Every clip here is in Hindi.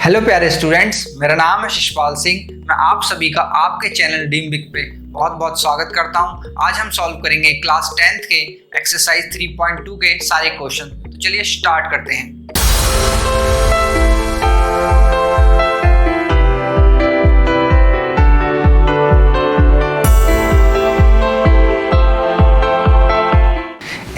हेलो प्यारे स्टूडेंट्स, मेरा नाम है शिशपाल सिंह। मैं आप सभी का आपके चैनल ड्रीम बिग पे बहुत बहुत स्वागत करता हूं। आज हम सॉल्व करेंगे क्लास 10th के एक्सरसाइज 3.2 के सारे क्वेश्चन। तो चलिए स्टार्ट करते हैं।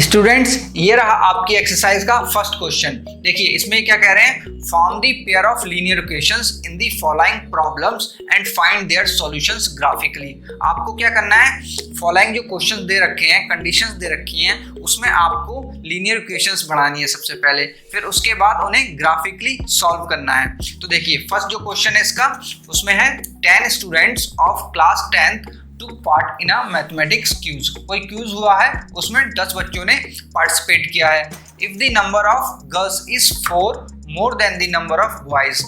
स्टूडेंट्स, ये रहा आपकी एक्सरसाइज का फर्स्ट क्वेश्चन। देखिए इसमें क्या कह रहे हैं, form the pair of linear equations in the following problems and find their solutions graphically. आपको क्या करना है, फॉलोइंग जो क्वेश्चंस दे रखे हैं, कंडीशंस दे रखी हैं, उसमें आपको लीनियर इक्वेशंस बनानी है सबसे पहले, फिर उसके बाद उन्हें ग्राफिकली सॉल्व करना है। तो देखिए फर्स्ट जो क्वेश्चन है इसका, उसमें है 10 students of class 10th to part in a mathematics quiz. कोई क्यूज हुआ है, उसमें 10 बच्चों ने पार्टिसिपेट किया है। If the number of girls is 4 more than the number of boys,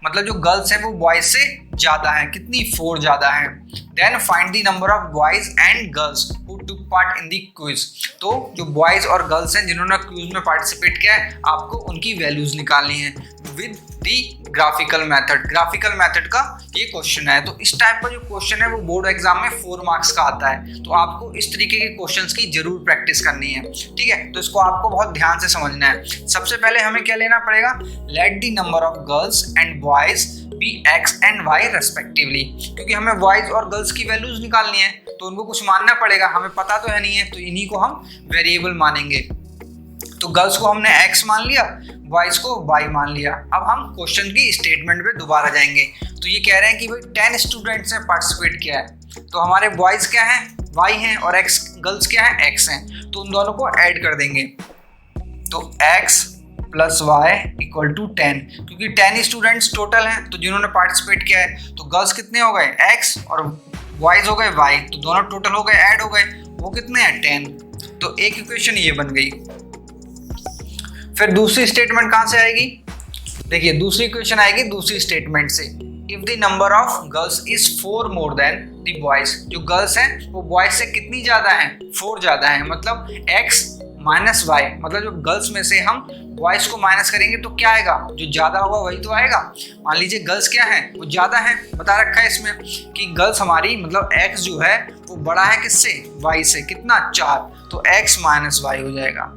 मतलब जो गर्ल्स है वो बॉयज से ज्यादा है। कितनी? 4 ज्यादा है। Then find the number of boys and girls who took part in the quiz. तो जो बॉयज और गर्ल्स हैं जिन्होंने क्विज में पार्टिसिपेट किया है, आपको उनकी वैल्यूज निकालनी है with the graphical method. Graphical method का ये क्वेश्चन है। तो इस टाइप का जो क्वेश्चन है वो बोर्ड एग्जाम में 4 मार्क्स का आता है। तो आपको इस तरीके के क्वेश्चंस की जरूर प्रैक्टिस करनी है, ठीक है। तो इसको आपको बहुत ध्यान से समझना है। सबसे पहले हमें क्या लेना पड़ेगा, let the number of girls and boys be X and Y respectively, क्योंकि हमें बॉयज और गर्ल्स की वैल्यूज निकालनी है तो उनको कुछ मानना पड़ेगा। हमें पता तो है नहीं है, तो इन्हीं को हम वेरिएबल मानेंगे। तो गर्ल्स को हमने x मान लिया, बॉयज को y मान लिया। अब हम क्वेश्चन की स्टेटमेंट पे दोबारा जाएंगे। तो ये कह रहे हैं कि भाई 10 स्टूडेंट्स ने पार्टिसिपेट किया है, तो हमारे बॉयज क्या हैं, y हैं, और x गर्ल्स क्या हैं, x हैं। तो उन दोनों को ऐड कर देंगे। तो x plus y equal to 10, क्योंकि 10 स्टूडेंट्स टोटल हैं तो जिन्होंने पार्टिसिपेट किया है। तो गर्ल्स कितने हो गए, x, और बॉयज हो गए y, तो दोनों टोटल हो गए, ऐड हो गए। वो कितने हैं, 10। तो एक इक्वेशन ये बन गई। फिर दूसरी स्टेटमेंट कहां से आएगी, देखिए दूसरी इक्वेशन आएगी दूसरी स्टेटमेंट से। If the number of girls is 4 more than the boys, जो गर्ल्स हैं वो बॉयज से कितनी ज्यादा हैं, 4 ज्यादा हैं। मतलब x माइनस y, मतलब जो गर्ल्स में से हम बॉयज को माइनस करेंगे तो क्या आएगा, जो ज्यादा होगा वही तो आएगा। मान लीजिए गर्ल्स क्या है, वो ज्यादा है। बता रखा है इसमें कि गर्ल्स हमारी, मतलब x जो है वो बड़ा है किससे, y से। कितना, 4। तो x माइनस y हो जाएगा।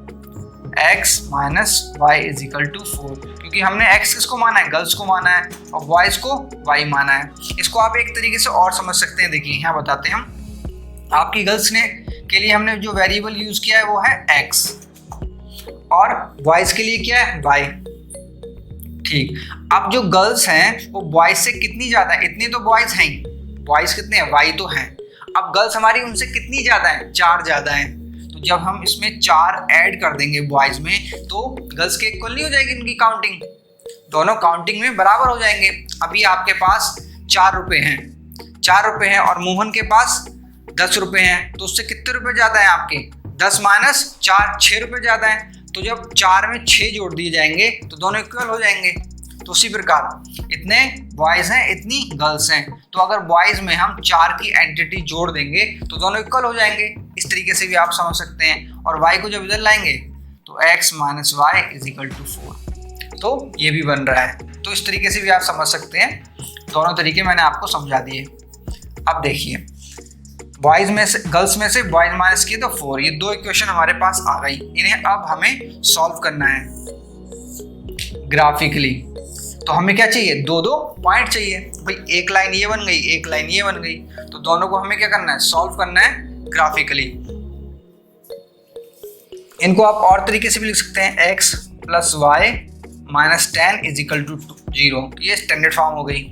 x minus Y is equal to 4, क्योंकि हमने x किसको माना है, गर्ल्स को माना है, और बॉयज को y माना है। इसको आप एक तरीके से और समझ सकते हैं। देखिए यहाँ बताते हैं हम, आपकी गर्ल्स ने के लिए हमने जो वेरिएबल यूज किया है वो है x, और बॉयज के लिए क्या है, y, ठीक। अब जो गर्ल्स हैं वो बॉयज से कितनी ज्यादा है, इतनी तो बॉयज हैं, बॉयज कितने हैं, y तो हैं। अब गर्ल्स हमारी उनसे कितनी ज्यादा है, 4 ज्यादा है। जब हम इसमें 4 ऐड कर देंगे बॉयज में, तो गर्ल्स के इक्वल नहीं हो जाएगी उनकी काउंटिंग, दोनों काउंटिंग में बराबर हो जाएंगे। अभी आपके पास 4 रुपए हैं, 4 रुपए हैं, और मोहन के पास 10 रुपए हैं, तो उससे कितने रुपए ज्यादा है आपके, 10 माइनस 4, 6 रुपए ज्यादा है। तो जब 4 में 6 जोड़ दिए जाएंगे तो दोनों इक्वल हो जाएंगे। तो उसी प्रकार इतने बॉयज हैं, इतनी गर्ल्स हैं। तो अगर बॉयज में हम 4 की एंटिटी जोड़ देंगे तो दोनों इक्वल हो जाएंगे। इस तरीके से भी आप समझ सकते हैं। और y को जब इधर लाएंगे तो x minus Y is equal to 4, तो ये भी बन रहा है। तो इस तरीके से भी आप समझ सकते हैं। दोनों तरीके मैंने आपको समझा दिए। अब देखिए, बॉयज में से, गर्ल्स में से बॉयज माइनस किए तो 4, ये 2 इक्वेशन हमारे पास आ गई। इन्हें अब हमें सॉल्व करना है ग्राफिकली। तो हमें क्या चाहिए, 2-2 पॉइंट चाहिए। भाई एक लाइन ये बन गई, एक लाइन ये बन गई, तो दोनों को हमें क्या करना है, सॉल्व करना है ग्राफिकली। इनको आप और तरीके से भी लिख सकते हैं, x plus Y minus 10 is equal to 0। ये स्टैंडर्ड फॉर्म हो गई,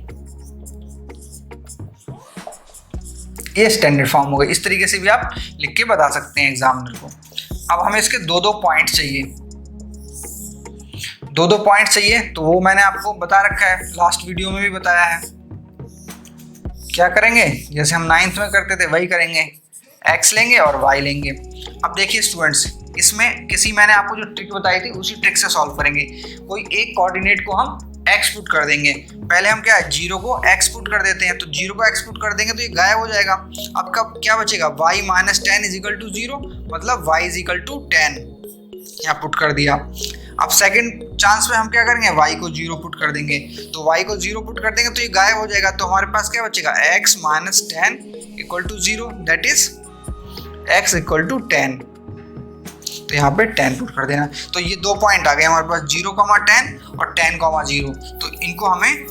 ये स्टैंडर्ड फॉर्म हो गई। इस तरीके से भी आप लिख के बता सकते हैं एग्जामिनर को। अब हमें इसके 2-2 पॉइंट चाहिए, 2-2 पॉइंट चाहिए। तो वो मैंने आपको बता रखा है, लास्ट वीडियो में भी बताया है। क्या करेंगे, जैसे हम 9th में करते थे वही करेंगे, x लेंगे और y लेंगे। अब देखिए स्टूडेंट्स, इसमें मैंने आपको जो ट्रिक बताई थी उसी ट्रिक से सॉल्व करेंगे। कोई एक कोऑर्डिनेट को हम x पुट कर देंगे। पहले हम क्या है, 0 को x पुट कर देते हैं। तो 0 को x पुट कर देंगे तो ये गायब हो जाएगा। अब कब क्या बचेगा, y minus 10 is equal to 0, मतलब y इज इक्वल टू 10 यहाँ पुट कर दिया। अब सेकंड चांस में हम क्या करेंगे, y को 0 पुट कर देंगे। तो y को 0 पुट कर देंगे तो ये गायब हो जाएगा। तो हमारे पास क्या बचेगा, x minus 10 equal to 0, that is x equal to 10। तो यहाँ पे 10 पुट कर देना। तो ये 2 पॉइंट आ गए हमारे पास, 0,10 और 10,0। तो इनको हमें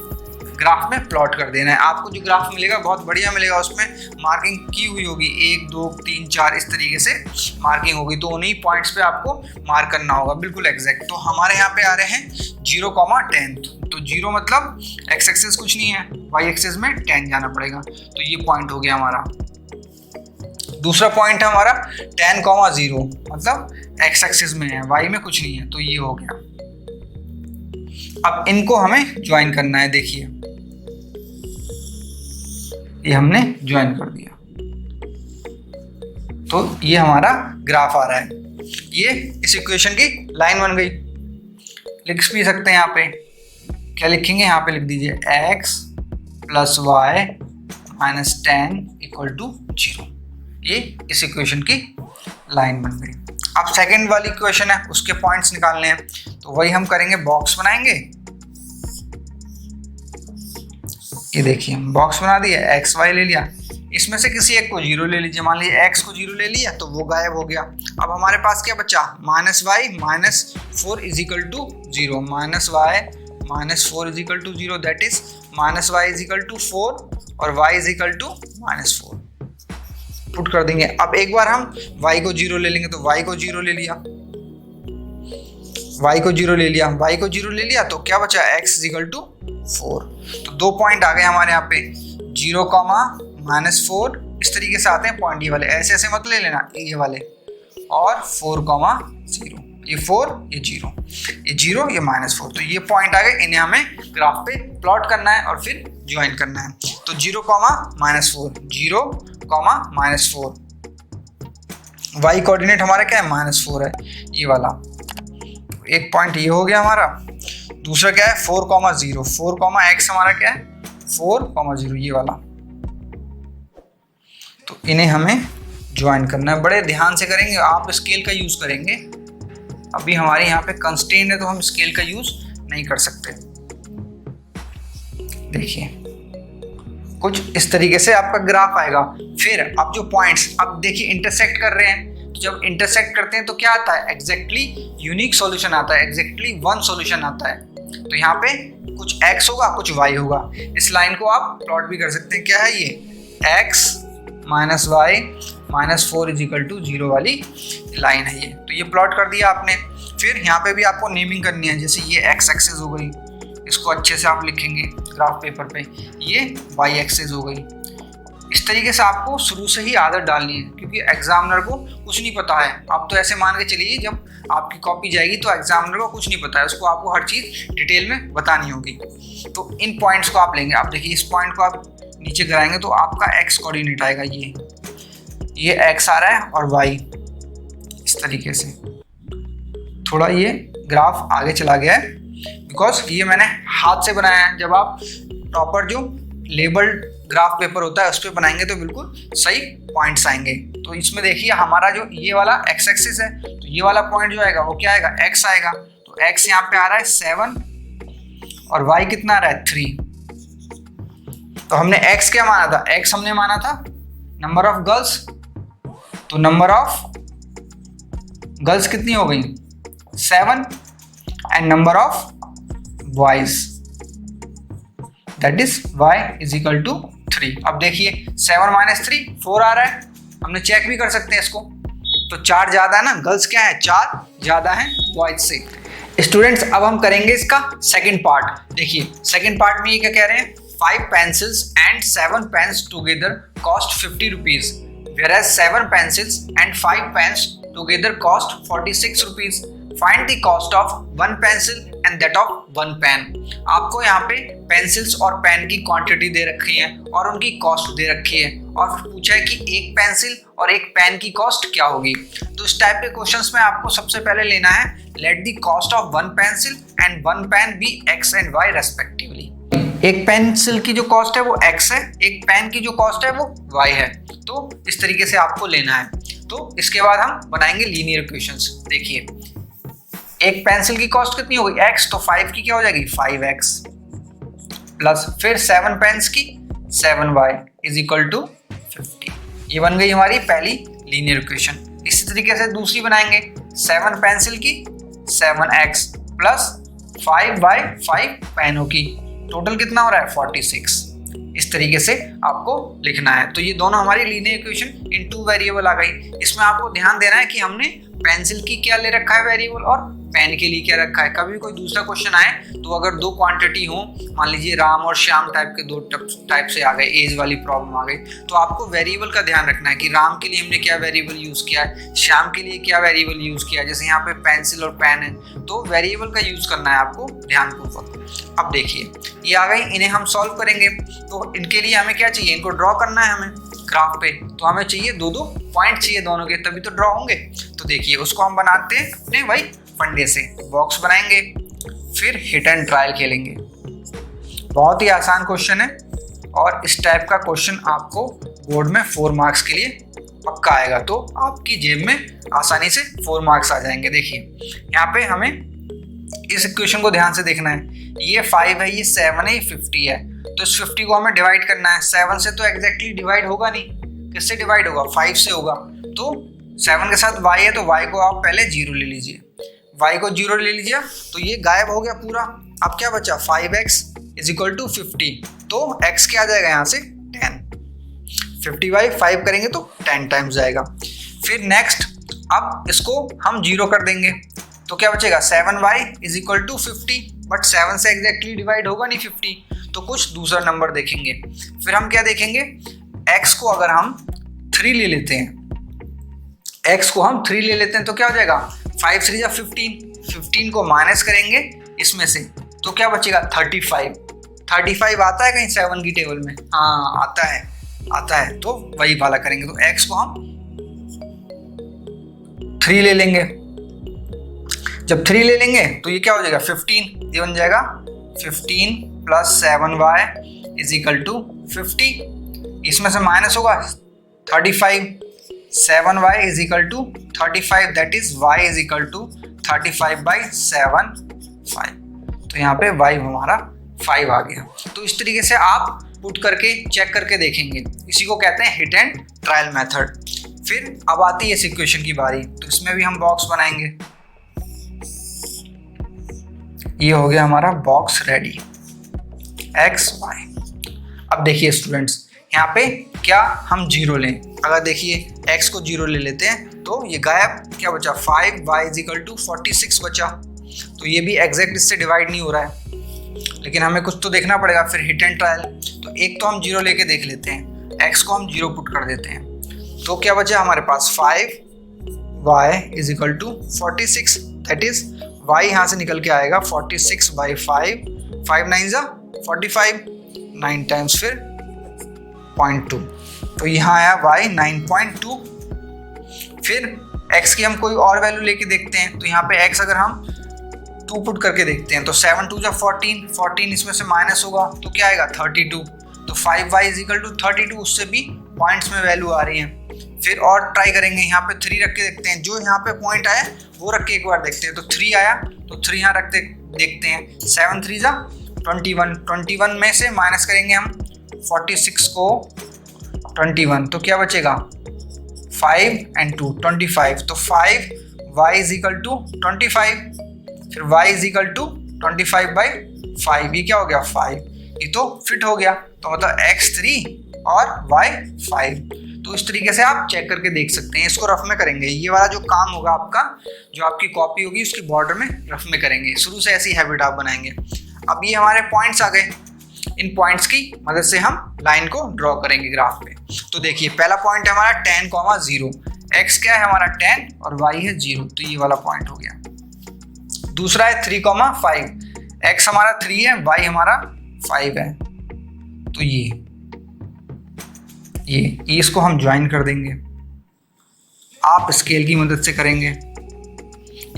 ग्राफ में प्लॉट कर देना है। आपको जो ग्राफ मिलेगा बहुत बढ़िया मिलेगा, उसमें मार्किंग की हुई होगी, 1 2 3 4 इस तरीके से मार्किंग होगी। तो उन्हीं पॉइंट्स पे आपको मार्क करना होगा बिल्कुल एग्जैक्ट। तो हमारे यहाँ पे आ रहे हैं 0,10। तो 0 मतलब x एक्सिस कुछ नहीं है, y एक्सिस में 10 जाना पड़ेगा। तो ये पॉइंट हो गया हमारा। दूसरा पॉइंट है हमारा 10,0 मतलब x एक्सिस में है, y में कुछ नहीं है। तो ये हो गया। अब इनको हमें ज्वाइन करना है। देखिए ये हमने ज्वाइन कर दिया, तो ये हमारा ग्राफ आ रहा है। ये इस इक्वेशन की लाइन बन गई। लिख भी सकते हैं यहाँ पे, क्या लिखेंगे, यहाँ पे लिख दीजिए x plus Y minus 10 equal to 0। ये इस इक्वेशन की लाइन बन गई। अब सेकंड वाली इक्वेशन है, उसके पॉइंट्स निकालने हैं। तो वही हम करेंगे, बॉक्स बनाएंगे। ये देखिए बॉक्स बना दिया, एक्स वाई ले लिया, इसमें से किसी एक को 0 ले लीजिए। मान लीजिए x को 0 ले लिया तो वो गायब हो गया। अब हमारे पास क्या बचा, minus Y minus 4 is equal to 0, minus Y minus 4 is equal to 0, that is minus Y is equal to 4 और y is equal to minus 4 put कर देंगे। अब एक बार हम y को 0 ले लेंगे, तो y को 0 ले लिया, y को 0 ले लिया, y को 0 ले लिया, तो क्या बचा, x इज इक्वल टू 4। तो 2 पॉइंट आ गए हमारे यहाँ पे, 0, -4 इस तरीके से आते हैं पॉइंट, ये वाले ऐसे ऐसे मत ले लेना, ये वाले, और 4,0, ये 4 ये 0, ये 0 ये -4। तो ये पॉइंट आ गए, इन्हें हमें ग्राफ पे प्लॉट करना है और फिर ज्वाइन करना है। तो 0, -4, 0, -4, y कोऑर्डिनेट हमारा क्या है, -4 है, ये वाला। एक पॉइंट ये हो गया हमारा। दूसरा क्या है, 4,0, 4,x हमारा क्या है, 4,0, ये वाला। तो इन्हें हमें ज्वाइन करना है। बड़े ध्यान से करेंगे, आप स्केल का यूज करेंगे। अभी हमारे यहाँ पे कंस्ट्रेंट है तो हम स्केल का यूज नहीं कर सकते। देखिए कुछ इस तरीके से आपका ग्राफ आएगा। फिर अब जो पॉइंट्स अब देखिए इंटरसेक्ट कर रहे हैं, तो जब इंटरसेक्ट करते हैं तो क्या आता है, एग्जैक्टली यूनिक सॉल्यूशन आता है, एग्जैक्टली वन सॉल्यूशन आता है। तो यहाँ पे कुछ x होगा कुछ y होगा। इस लाइन को आप प्लॉट भी कर सकते हैं। क्या है ये, x minus Y minus 4 is equal to 0 वाली लाइन है ये। तो ये प्लॉट कर दिया आपने। फिर यहाँ पे भी आपको नेमिंग करनी है, जैसे ये x एक्सिस हो गई, इसको अच्छे से आप लिखेंगे ग्राफ पेपर पे, ये y एक्सिस हो गई। इस तरीके से आपको शुरू से ही आदत डालनी है, क्योंकि एग्जामिनर को कुछ नहीं पता है। आप तो ऐसे मान के चलिए जब आपकी कॉपी जाएगी तो एग्जामिनर को कुछ नहीं पता है, उसको आपको हर चीज़ डिटेल में बतानी होगी। तो इन पॉइंट्स को आप लेंगे। आप देखिए इस पॉइंट को आप नीचे गिराएंगे तो आपका x कोऑर्डिनेट आएगा, ये x आ रहा है और y इस तरीके से। थोड़ा ये ग्राफ आगे चला गया है बिकॉज ये मैंने हाथ से बनाया है। जब आप प्रॉपर जो लेबल्ड ग्राफ पेपर होता है उस पर बनाएंगे तो बिल्कुल सही पॉइंट्स आएंगे। तो इसमें देखिए हमारा जो ये वाला x एक्सिस है, तो ये वाला पॉइंट जो आएगा वो क्या आएगा, x आएगा। तो x यहाँ पे आ रहा है 7 और y कितना आ रहा है 3। तो हमने x क्या माना था, x हमने माना था नंबर ऑफ गर्ल्स। तो नंबर ऑफ गर्ल्स कितनी हो गई, 7, and number of boys that is y is equal to 3। अब देखिए 7 - 3 4 आ रहा है, हमने चेक भी कर सकते हैं इसको। तो 4 ज्यादा है ना, गर्ल्स क्या है 4 ज्यादा है बॉयज से। स्टूडेंट्स अब हम करेंगे इसका सेकंड पार्ट। देखिए सेकंड पार्ट में ये क्या कह रहे हैं, 5 pencils and 7 pens together cost 50 rupees, whereas 7 pencils and 5 pens together cost 46 rupees. Find the cost of 1 pencil and that of 1 pen. आपको यहाँ पे पेंसिल्स और पेन की क्वांटिटी दे रखी है और उनकी कॉस्ट दे रखी है, और फिर पूछा है कि एक पेंसिल और एक पेन की कॉस्ट क्या होगी। तो इस टाइप के क्वेश्चंस में आपको सबसे पहले लेना है, let the cost of 1 pencil and 1 pen be x and y respectively. एक पेंसिल की जो कॉस्ट है वो x है, एक पेन की जो कॉस्ट है वो y है। तो इस तरीके से आपको लेना है। तो इसके बाद हम बनाएंगे लीनियर इक्वेशंस। देखिए एक पेंसिल की कॉस्ट कितनी होगी x, तो 5 की क्या हो जाएगी 5x प्लस फिर 7 पेन्स की 7y इज इक्वल टू 50। ये बन गई हमारी पहली लीनियर इक्वेशन। इसी तरीके से दूसरी बनाएंगे 7 पेंसिल की 7x प्लस 5y 5 पेनों की, टोटल कितना हो रहा है 46। इस तरीके से आपको लिखना है। तो ये दोनों हमारी लीनियर इक्वेशन इन 2 वेरिएबल आ गई। इसमें आपको ध्यान देना है कि हमने पेंसिल की क्या ले रखा है वेरिएबल और पेन के लिए क्या रखा है। कभी कोई दूसरा क्वेश्चन आए तो अगर दो क्वांटिटी हो, मान लीजिए राम और श्याम टाइप के दो टाइप से आ गए, एज वाली प्रॉब्लम आ गई, तो आपको वेरिएबल का ध्यान रखना है कि राम के लिए हमने क्या वेरिएबल यूज किया है, श्याम के लिए क्या वेरिएबल यूज किया है। जैसे यहाँ पे पेंसिल और पेन है तो वेरिएबल का यूज करना है आपको ध्यानपूर्वक। अब देखिए ये आ गई, इन्हें हम सॉल्व करेंगे तो इनके लिए हमें क्या चाहिए, इनको ड्रॉ करना है हमें ग्राफ पे, तो हमें चाहिए दो पॉइंट चाहिए दोनों के, तभी तो ड्रॉ होंगे। तो देखिए उसको हम बनाते हैं अपने भाई फंडे से, बॉक्स बनाएंगे फिर हिट एंड ट्रायल खेलेंगे। बहुत ही आसान क्वेश्चन है और इस टाइप का क्वेश्चन आपको बोर्ड में 4 मार्क्स के लिए पक्का आएगा, तो आपकी जेब में आसानी से 4 मार्क्स आ जाएंगे। देखिए यहाँ पे हमें इस इक्वेशन को ध्यान से देखना है, ये 5 है, ये 7 है, ये 50 है, तो इस 50 को हमें डिवाइड करना है। 7 से तो एग्जैक्टली डिवाइड होगा नहीं, किससे डिवाइड होगा 5 से होगा। तो 7 के साथ y है तो y को आप पहले 0 ले लीजिए, y को 0 ले लीजिए तो ये गायब हो गया पूरा। अब क्या बचा 5x इज इक्वल टू 50, तो x क्या आ जाएगा यहाँ से 10, 50 बाई 5 करेंगे तो 10 टाइम्स जाएगा। फिर नेक्स्ट अब इसको हम 0 कर देंगे तो क्या बचेगा 7y is equal to 50, but 7 से एग्जैक्टली डिवाइड होगा नहीं 50, तो कुछ दूसरा नंबर देखेंगे। फिर हम क्या देखेंगे, x को अगर हम 3 ले लेते हैं, x को हम 3 ले लेते हैं तो क्या हो जाएगा 5 3 या 15 को माइनस करेंगे इसमें से तो क्या बचेगा 35 आता है कहीं 7 की टेबल में, हाँ आता है तो वही वाला करेंगे। तो x को हम 3 ले लेंगे, जब 3 ले लेंगे तो ये क्या हो जाएगा 15, ये बन जाएगा 15 plus 7y is equal to 50, इसमें से माइनस होगा 35, 7y is equal to 35, that is y is equal to 35 by 7 5, तो यहाँ पे y हमारा 5 आ गया। तो इस तरीके से आप पुट करके चेक करके देखेंगे, इसी को कहते हैं हिट एंड ट्रायल मेथड। फिर अब आती है इस इक्वेशन की बारी, तो इसमें भी हम बॉक्स बनाएंगे। ये हो गया हमारा बॉक्स रेडी x y। अब देखिए स्टूडेंट्स यहाँ पे क्या हम 0 लें, अगर देखिए x को 0 ले लेते हैं तो ये गायब, क्या बचा 5y इज इक्वल टू 46 बचा, तो ये भी एग्जैक्ट इससे डिवाइड नहीं हो रहा है, लेकिन हमें कुछ तो देखना पड़ेगा। फिर हिट एंड ट्रायल, तो एक तो हम 0 लेके देख लेते हैं, x को हम 0 पुट कर देते हैं तो क्या बचा हमारे पास 5y is equal to 46, that is y यहाँ से निकल के आएगा 46 बाई 5, 5 9 45, 9 टाइम्स फिर 0.2, तो यहाँ आया y 9.2। फिर x की हम कोई और वैल्यू लेके देखते हैं, तो यहाँ पे x अगर हम 2 पुट करके देखते हैं तो 7 2 जा 14, इसमें से माइनस होगा तो क्या आएगा 32, तो 5y इज इक्वल टू 32, उससे भी पॉइंट्स में वैल्यू आ रही है। फिर और ट्राई करेंगे, यहाँ पे 3 रख के देखते हैं, जो यहाँ पे पॉइंट आया वो रख के एक बार देखते हैं, तो 3 आया तो 3 यहाँ रखते देखते हैं, 7 3 जा 21 में से माइनस करेंगे हम 46 को 21, तो क्या बचेगा 5 and 2 25, तो 5y इज इक्वल टू 25, फिर y is equal to 25 by 5, ये क्या हो गया 5, ये तो फिट हो गया, तो मतलब x 3 और y 5। तो इस तरीके से आप चेक करके देख सकते हैं। इसको रफ में करेंगे, ये वाला जो काम होगा आपका, जो आपकी कॉपी होगी उसकी बॉर्डर में रफ में करेंगे, शुरू से ऐसी हैबिट आप बनाएंगे। अब ये हमारे पॉइंट्स आ गए, इन पॉइंट्स की मदद से हम लाइन को ड्रॉ करेंगे ग्राफ पे। तो देखिए पहला पॉइंट है हमारा 10, 0, x क्या है हमारा 10 और y है 0, तो ये वाला पॉइंट हो गया। दूसरा है 3, 5, x हमारा 3 है, y हमारा 5 है, तो ये इसको हम ज्वाइन कर देंगे। आप स्केल की मदद से करेंगे।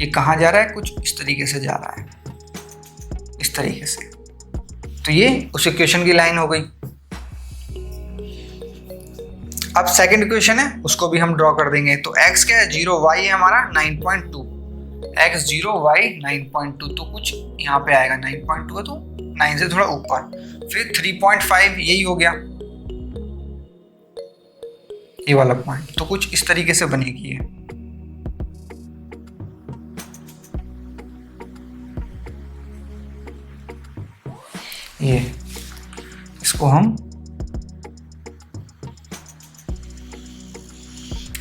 ये कहाँ जा रहा है, कुछ इस तरीके से जा रहा है, इस तरीके से, तो ये उस इक्वेशन की लाइन हो गई। अब सेकंड इक्वेशन है, उसको भी हम ड्रॉ कर देंगे। तो x क्या है 0, y है हमारा 9.2, x0 y 9.2, तो कुछ यहाँ पे आएगा 9.2 है तो 9 से थोड़ा ऊपर, फिर 3.5 यही हो गया ये वाला पॉइंट, तो कुछ इस तरीके से बनेगी ये इसको हम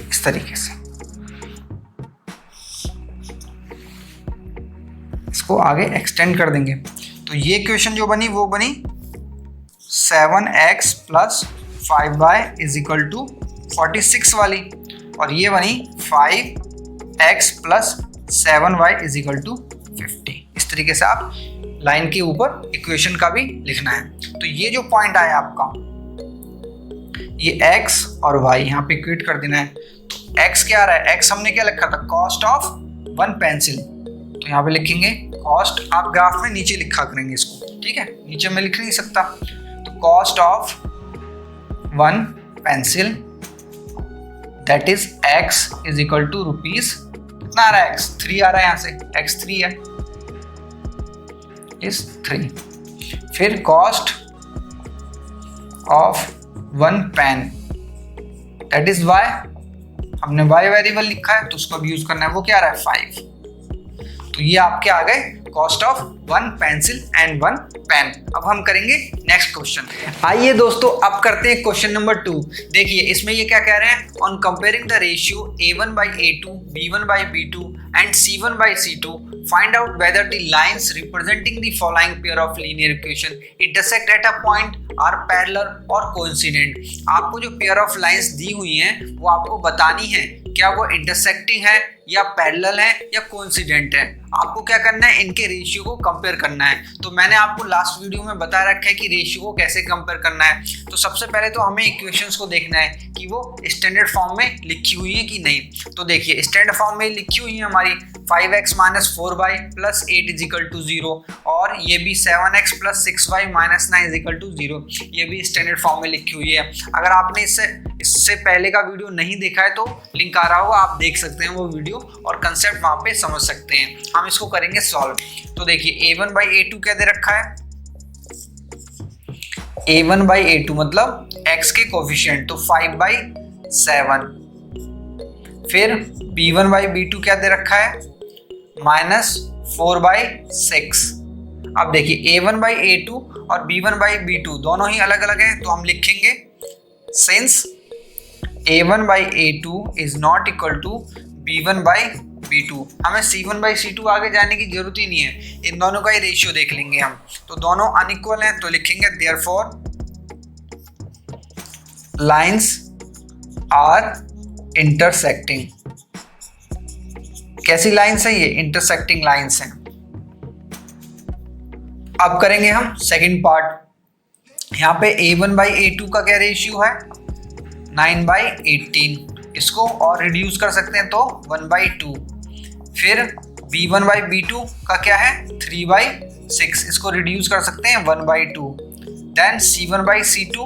इस तरीके से इसको आगे एक्सटेंड कर देंगे। तो ये इक्वेशन जो बनी वो बनी 7x + 5y = 46 वाली, और ये बनी 5x + 7y = 50। इस तरीके से आप लाइन के ऊपर इक्वेशन का भी लिखना है। तो ये जो पॉइंट आया आपका, ये x और y यहाँ पे इक्वेट कर देना है। तो x क्या आ रहा है, x हमने क्या लिखा था, कॉस्ट ऑफ 1 पेंसिल, तो यहाँ पे लिखेंगे कॉस्ट, आप ग्राफ में नीचे लिखा करेंगे इसको, ठीक है, नीचे में लिख नहीं सकता। तो cost of 1 pencil that is x = rupees, कितना आ रहा है, x 3 आ रहा है, यहाँ से x 3 है, इज 3। फिर cost of 1 pen that is y, हमने y वेरिएबल लिखा है तो उसको भी यूज करना है, वो क्या आ रहा है 5। तो ये आपके आ गए cost of 1 pencil and 1 pen. अब हम करेंगे नेक्स्ट क्वेश्चन। आइए दोस्तों अब करते हैं क्वेश्चन नंबर 2। देखिए इसमें ये क्या कह रहे हैं, on comparing the ratio a1/a2 b1/b2 and c1/c2 find out whether the lines representing the following pair of linear equation intersect at a point are parallel or coincident। आपको जो पेयर ऑफ लाइंस दी हुई हैं वो आपको बतानी है क्या वो इंटरसेक्टिंग है या पैरेलल है या कोइंसिडेंट है। आपको क्या करना है, इनके रेशियो को कंपेयर करना है। तो मैंने आपको लास्ट वीडियो में बता रखा है कि रेशियो को कैसे कंपेयर करना है। तो सबसे पहले तो हमें इक्वेशंस को देखना है कि वो स्टैंडर्ड फॉर्म में लिखी हुई है कि नहीं। तो देखिए स्टैंडर्ड फॉर्म में लिखी हुई है हमारी 5x - 4y + 8 = 0, और ये भी 7x + 6y - 9 = 0, ये भी स्टैंडर्ड फॉर्म में लिखी हुई है। अगर आपने इससे पहले का वीडियो नहीं देखा है तो लिंक आ रहा होगा, आप देख सकते हैं वो वीडियो और कंसेप्ट वहां पे समझ सकते हैं। हम इसको करेंगे सॉल्व। तो देखिए a1/a2 क्या दे रखा है, a1/a2 मतलब x के कोफिशिएंट, तो 5/7। फिर b1/b2 क्या दे रखा है, -4/6। अब देखिए a1/a2 और b1/b2 दोनों ही अलग अलग हैं, तो हम लिखेंगे since a1/a2 is not equal to b1/b2। हमें c1/c2 आगे जाने की जरूरत ही नहीं है, इन दोनों का ही रेशियो देख लेंगे हम। तो दोनों अनइक्वल हैं तो लिखेंगे देयरफॉर लाइंस आर इंटरसेक्टिंग। कैसी लाइंस है ये, इंटरसेक्टिंग लाइंस हैं। अब करेंगे हम सेकंड पार्ट। यहाँ पे a1/a2 का क्या रेशियो है, 9/18। इसको और रिड्यूस कर सकते हैं तो 1/2। फिर b1/b2 का क्या है, 3/6। इसको रिड्यूस कर सकते हैं 1/2। Then c1/c2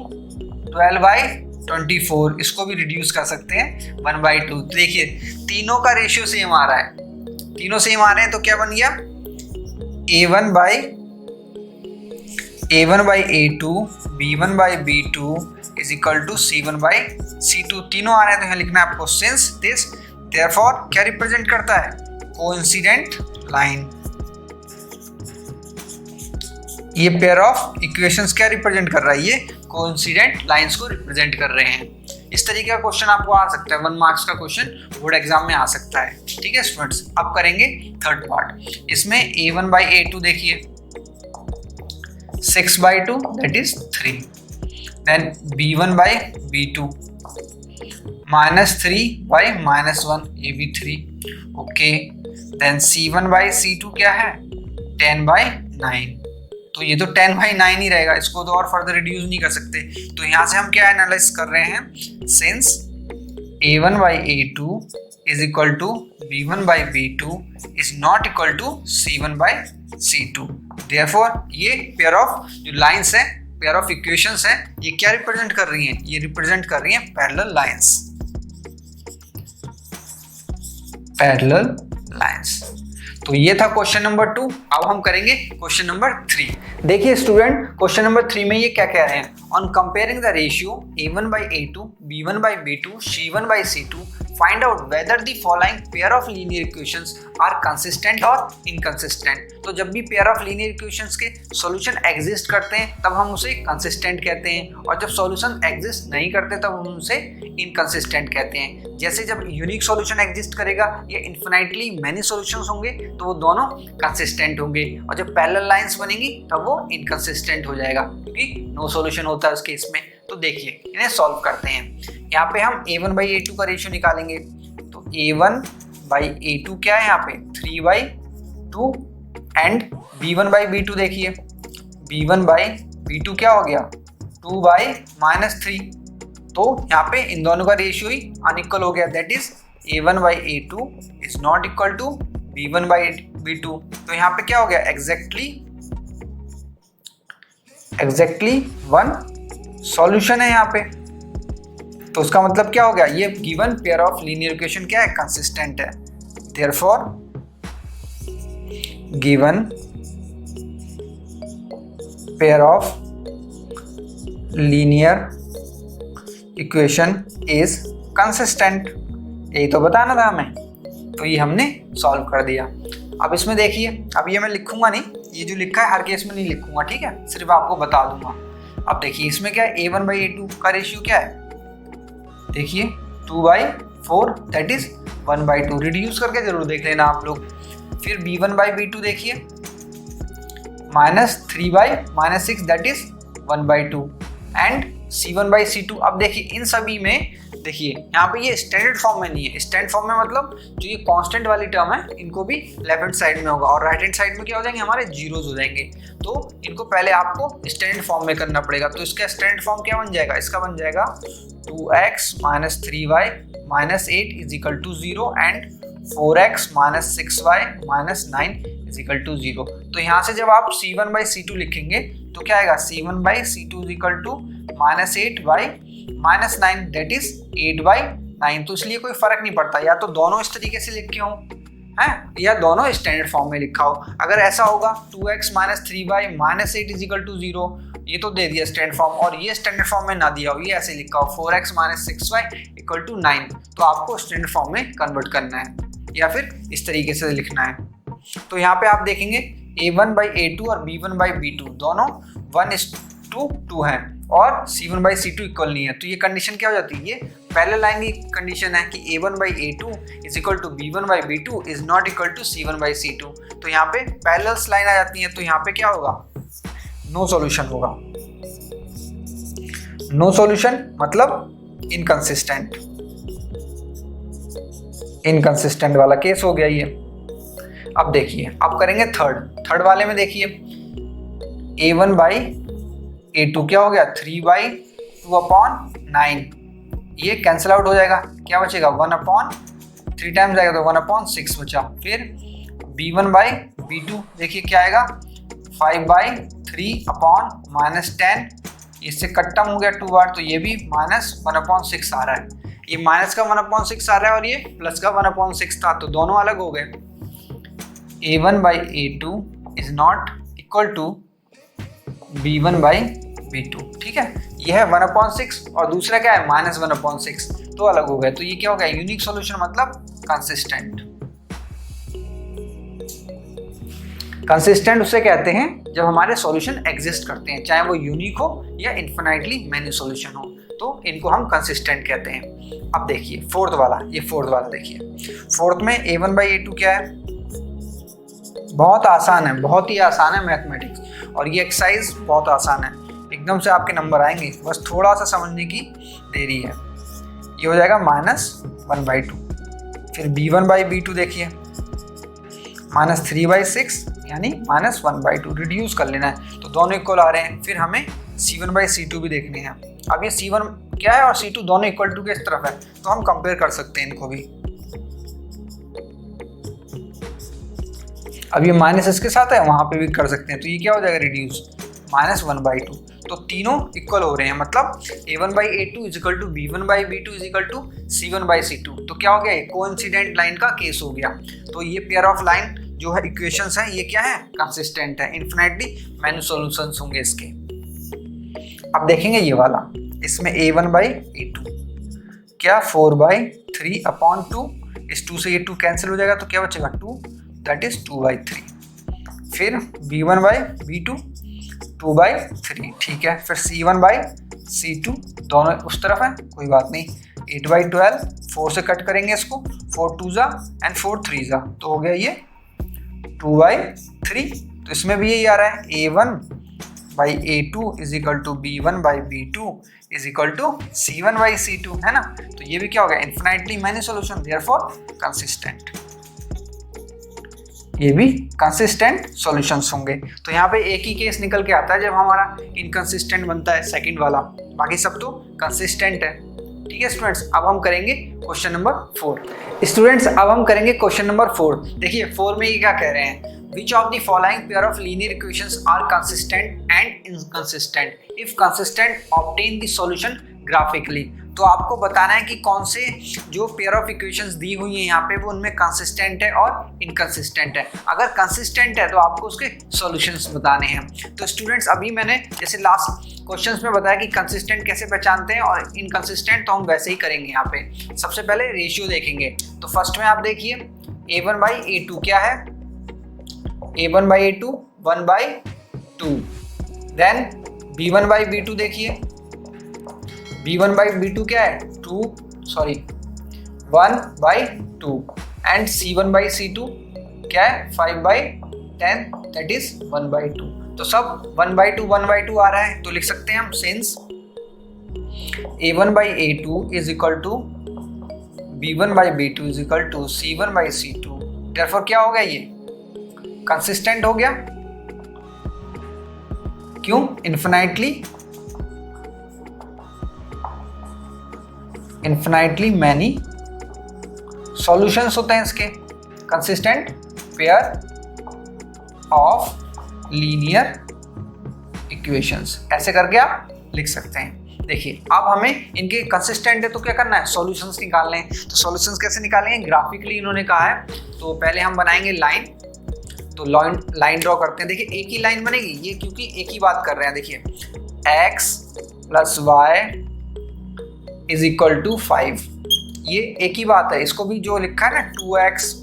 12/24। इसको भी रिड्यूस कर सकते हैं 1/2। देखिए तीनों का रेशियो सेम आ रहा है, तीनों सेम आ रहे हैं तो क्या बन गया, a1/a2 b1/b2 is equal to c1/c2। तीनों आ रहे हैं तो यहाँ लिखना है आपको सिंस दिस देयरफॉर क्या रिप्रेजेंट करता है, कोइंसिडेंट लाइन। ये पेयर ऑफ इक्वेशंस क्या रिप्रेजेंट कर रहा है, ये कोइंसिडेंट लाइंस को रिप्रेजेंट कर रहे हैं। इस तरीके का क्वेश्चन आपको आ सकता है, 1 मार्क्स का क्वेश्चन बोर्ड एग्जाम में आ सकता है। ठीक है स्टूडेंट्स, अब करेंगे थर्ड पार्ट। इसमें a1/a2 देखिए 6/2 दैट इज 3। देन b1/b2 -3/-1, ये भी 3। ओके, देन c1/c2 क्या है, 10/9। तो ये तो 10/9 ही रहेगा, इसको तो और फर्दर रिड्यूस नहीं कर सकते। तो यहाँ से हम क्या एनालाइज कर रहे हैं, since a1/a2 is equal to b1/b2 is not equal to c1/c2। Therefore ये पेयर ऑफ जो लाइंस है, पेयर ऑफ इक्वेशंस हैं, ये क्या रिप्रेजेंट कर रही हैं, ये रिप्रेजेंट कर रही हैं पैरेलल लाइंस। Parallel lines. तो ये था क्वेश्चन नंबर 2। अब हम करेंगे क्वेश्चन नंबर 3। देखिए स्टूडेंट, क्वेश्चन नंबर 3 में ये क्या कह रहे हैं, on comparing the ratio a1/a2 b1/b2 c1/c2 find out whether the following pair of linear equations are consistent और इनकंसिस्टेंट। तो जब भी पेयर ऑफ लीनियर इक्वेशंस के सॉल्यूशन एग्जिस्ट करते हैं तब हम उसे कंसिस्टेंट कहते हैं, और जब सॉल्यूशन एग्जिस्ट नहीं करते तब हम उसे इनकंसिस्टेंट कहते हैं। जैसे जब यूनिक सॉल्यूशन एग्जिस्ट करेगा या इन्फिनाइटली मैनी सॉल्यूशंस होंगे तो वो दोनों कंसिस्टेंट होंगे, और जब पैरेलल लाइंस बनेंगी तब वो इनकंसिस्टेंट हो जाएगा क्योंकि नो सॉल्यूशन होता है उस केस में। तो देखिए इन्हें सॉल्व करते हैं। यहाँ पे हम a1/a2 का रेशियो निकालेंगे, तो a1/a2 क्या है यहाँ पे 3/2 एंड b1/b2 देखिए b1/b2 क्या हो गया 2/-3। तो यहाँ पे इन दोनों का रेशियो ही अनइक्वल हो गया, that is a1/a2 is not equal to b1/b2। तो यहाँ पे क्या हो गया एग्जैक्टली वन सॉल्यूशन है यहाँ पे। तो उसका मतलब क्या हो गया, ये given pair of linear equation क्या है कंसिस्टेंट है। Therefore given pair of linear equation is consistent. यही तो बताना था हमें, तो ये हमने सॉल्व कर दिया। अब इसमें देखिए, अब ये मैं लिखूंगा नहीं, ये जो लिखा है हर केस में नहीं लिखूंगा, ठीक है, सिर्फ आपको बता दूंगा। अब देखिए इसमें क्या है a1/a2 का रेशियो क्या है, देखिए 2/4 दैट इज 1/2। रिड्यूस करके जरूर देख लेना आप लोग। फिर b1/b2 देखिए -3/-6 दैट इज 1/2 एंड c1/c2। अब देखिए इन सभी में देखिए यहाँ पे ये स्टैंडर्ड फॉर्म में नहीं है। स्टैंडर्ड फॉर्म में मतलब जो ये कांस्टेंट वाली टर्म है इनको भी लेफ्ट हैंड साइड में होगा और राइट हैंड साइड में क्या हो जाएंगे, हमारे जीरोज हो जाएंगे। तो इनको पहले आपको स्टैंडर्ड फॉर्म में करना पड़ेगा। तो इसका स्टैंडर्ड फॉर्म क्या बन जाएगा, इसका बन जाएगा 2x - 3y - 8 is equal to 0 and 4x - 6y - 9 is equal to 0। तो यहाँ से जब आप c1/c2 लिखेंगे तो क्या आएगा c1/c2 is equal to -8y - 9 that is 8/9। तो इसलिए कोई फर्क नहीं पड़ता, या तो दोनों इस तरीके से लिखे हों हैं या दोनों स्टैंडर्ड फॉर्म में लिखा हो। अगर ऐसा होगा 2x - 3y - 8 is equal to 0, ये तो दे दिया स्टैंडर्ड फॉर्म, और ये स्टैंडर्ड फॉर्म में ना दिया हो, ये ऐसे लिखा हो 4x - 6y इक्वल टू 9, तो आपको स्टैंडर्ड फॉर्म में कन्वर्ट करना है या फिर इस तरीके से लिखना है। तो यहाँ पे आप देखेंगे a1/a2 और b1/b2 दोनों 1:2 हैं और c1/c2 इक्वल नहीं है। तो ये कंडीशन क्या हो जाती है, ये पैरेलल लाइन की कंडीशन है कि a1/a2 is equal to b1/b2 is not equal to c1/c2। तो यहाँ पे पैरेलल लाइन आ जाती है, तो यहाँ पे क्या होगा, नो सॉल्यूशन होगा। नो सॉल्यूशन मतलब इनकंसिस्टेंट वाला केस हो गया ये। अब देखिए, अब करेंगे थर्ड वाले में देखिए a1/a2 क्या हो गया 3/2/9, ये कैंसिल आउट हो जाएगा, क्या बचेगा 1/3 टाइम्स जाएगा तो 1/6 बचा। फिर b1/b2 देखिए क्या आएगा 5/3 -10, इससे कट्टम हो गया 2 बार, तो ये भी -1/6 आ रहा है। ये माइनस का 1/6 आ रहा है और ये प्लस का 1/6 था, तो दोनों अलग हो गए। a1/a2 is not equal to b1/b2, ठीक है, यह है 1/6 और दूसरा क्या है -1/6, तो अलग हो गए। तो ये क्या हो गया, यूनिक सॉल्यूशन मतलब कंसिस्टेंट उसे कहते हैं जब हमारे सॉल्यूशन एग्जिस्ट करते हैं, चाहे वो यूनिक हो या इन्फिनाइटली मैनी सॉल्यूशन हो, तो इनको हम कंसिस्टेंट कहते हैं। अब देखिए फोर्थ वाला देखिए, फोर्थ में a1/a2 क्या है, बहुत आसान है, बहुत ही आसान है मैथमेटिक्स, और ये एक्सरसाइज बहुत आसान है, एकदम से आपके नंबर आएंगे, बस थोड़ा सा समझने की देरी है। ये हो जाएगा -1/2। फिर b1/b2 देखिए -3/6 यानी -1/2, रिड्यूस कर लेना है, तो दोनों इक्वल आ रहे हैं। फिर हमें c1/c2 भी देखने हैं। अब ये c1 क्या है और c2 दोनों इक्वल टू के इस तरफ है, तो हम कंपेयर कर सकते हैं इनको भी। अब ये माइनस इसके साथ है, वहां पे भी कर सकते हैं, तो ये क्या हो जाएगा रिड्यूस -1/2। तो तीनों इक्वल हो रहे हैं, मतलब a1/a2 is equal to b1/b2 is equal to c1/c2। तो क्या हो गया, कोइंसिडेंट लाइन का केस हो गया। तो ये पेयर ऑफ लाइन जो है इक्वेशंस हैं ये क्या है, कंसिस्टेंट है, इन्फिनिटली मैनी सॉल्यूशंस होंगे इसके। अब देखेंगे ये वाला, इसमें a1/a2 क्या 4/3/2, इस 2 से ये 2 कैंसिल हो जाएगा तो क्या बचेगा 2, दैट इज 2/3। फिर b1/b2 2/3, ठीक है। फिर c1/c2 दोनों उस तरफ है, कोई बात नहीं, 8/12, 4 से कट करेंगे इसको, 4 2 जा एंड 4 3 जा, तो हो गया ये 2/3। तो इसमें भी यही आ रहा है, a1/a2 is equal to b1/b2 is equal to c1/c2, है ना। तो ये भी क्या हो गया, infinitely many solution, therefore consistent, ये भी कंसिस्टेंट सॉल्यूशंस होंगे। तो यहाँ पे एक ही केस निकल के आता है जब हमारा इनकंसिस्टेंट बनता है, सेकंड वाला, बाकी सब तो कंसिस्टेंट है, ठीक है स्टूडेंट्स। अब हम करेंगे क्वेश्चन नंबर 4। स्टूडेंट्स अब हम करेंगे क्वेश्चन नंबर 4। देखिए 4 में ये क्या कह रहे हैं, Which of the following pair of linear equations are consistent and inconsistent? If consistent, obtain the solution graphically. तो आपको बताना है कि कौन से जो पेयर ऑफ इक्वेशंस दी हुई है यहाँ पे वो उनमें कंसिस्टेंट है और इनकंसिस्टेंट है। अगर कंसिस्टेंट है तो आपको उसके सॉल्यूशंस बताने हैं। तो स्टूडेंट्स अभी मैंने जैसे लास्ट क्वेश्चंस में बताया कि कंसिस्टेंट कैसे पहचानते हैं और इनकंसिस्टेंट, तो हम वैसे ही करेंगे यहाँ पे। सबसे पहले रेशियो देखेंगे, तो फर्स्ट में आप देखिए a1/a2 क्या है, a1/a2 1/2, देन b1/b2 देखिए, b1/b2 क्या है 1/2 एंड c1/c2 क्या है 5/10, दैट इज 1/2। तो सब 1/2 आ रहा है, तो लिख सकते हैं हम since a1/a2 is equal to b1/b2 is equal to c1/c2, therefore क्या हो गया, ये कंसिस्टेंट हो गया। क्यों, इन्फिनाइटली मैनी सॉल्यूशंस होते हैं इसके, consistent pair of linear equations, ऐसे करके आप लिख सकते हैं। देखिए अब हमें इनके कंसिस्टेंट है तो क्या करना है, सॉल्यूशंस निकालने हैं। तो सॉल्यूशंस कैसे निकालेंगे, ग्राफिकली इन्होंने कहा है। तो पहले हम बनाएंगे लाइन, तो लाइन ड्रॉ करते हैं। देखिए एक ही लाइन बनेगी ये, क्योंकि एक ही बात कर रहे हैं। देखिए x + y is equal to 5, ये एक ही बात है। इसको भी जो लिखा है ना 2x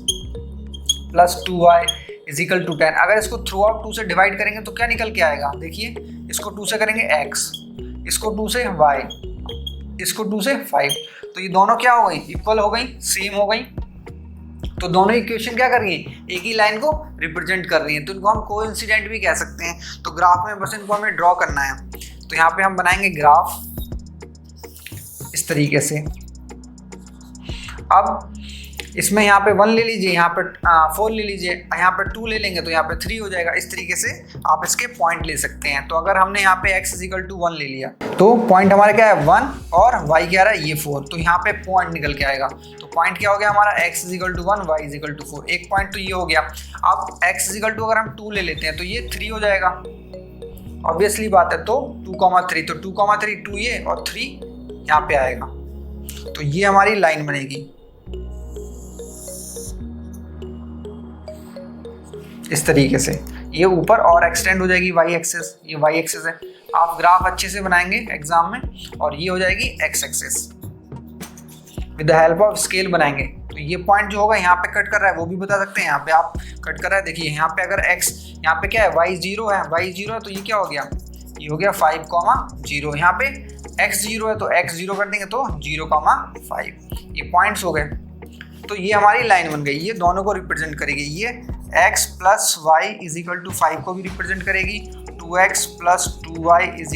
+ 2y is equal to 10, अगर इसको थ्रू आउट 2 से डिवाइड करेंगे तो क्या निकल के आएगा, देखिए इसको 2 से करेंगे x, इसको 2 से y, इसको 2 से 5, तो ये दोनों क्या हो गई, इक्वल हो गई, सेम हो गई। तो दोनों इक्वेशन क्या कर रही है, एक ही लाइन को रिप्रेजेंट कर रही है, तो इनको हम कोइंसिडेंट भी कह सकते हैं। तो ग्राफ में बस इनको हमें ड्रॉ करना है। तो यहाँ पे हम बनाएंगे ग्राफ इस तरीके से। अब इसमें यहाँ पे 1 ले लीजिए, यहाँ पे 4 ले लीजिए, यहाँ पे 2 ले लेंगे तो यहाँ पे 3 हो जाएगा। इस तरीके से आप इसके पॉइंट ले सकते हैं। तो अगर हमने यहाँ पे x = 1 ले लिया तो पॉइंट हमारा क्या है 1 और y क्या रहा है ये 4, तो यहाँ पे पॉइंट निकल के आएगा। तो पॉइंट क्या हो गया हमारा, x = 1 y = 4, एक पॉइंट तो ये हो गया। अब x = अगर हम 2 ले लेते हैं तो ये 3 हो जाएगा, ऑब्वियसली बात है। तो 2,3, तो 2,3 2 ये और 3 यहाँ पे आएगा, तो ये हमारी लाइन बनेगी इस तरीके से। ये ऊपर और एक्सटेंड हो जाएगी y एक्सिस, ये y एक्सिस है। आप ग्राफ अच्छे से बनाएंगे एग्जाम में, और ये हो जाएगी x axis, with the help of scale बनाएंगे। तो ये पॉइंट जो होगा यहाँ पे कट कर रहा है वो भी बता सकते हैं, यहाँ पे आप कट कर रहा है। देखिए यहाँ पे अगर x, यहाँ पे क्या है y 0 है, तो ये क्या हो गया, ये हो गया 5,0। यहाँ पे x 0 है तो x 0 कर देंगे तो 0,5, ये पॉइंट्स हो गए। तो ये हमारी लाइन बन गई, ये दोनों को रिप्रेजेंट करेगी। ये x + y = 5 को भी रिप्रेजेंट करेगी, 2x + 2y =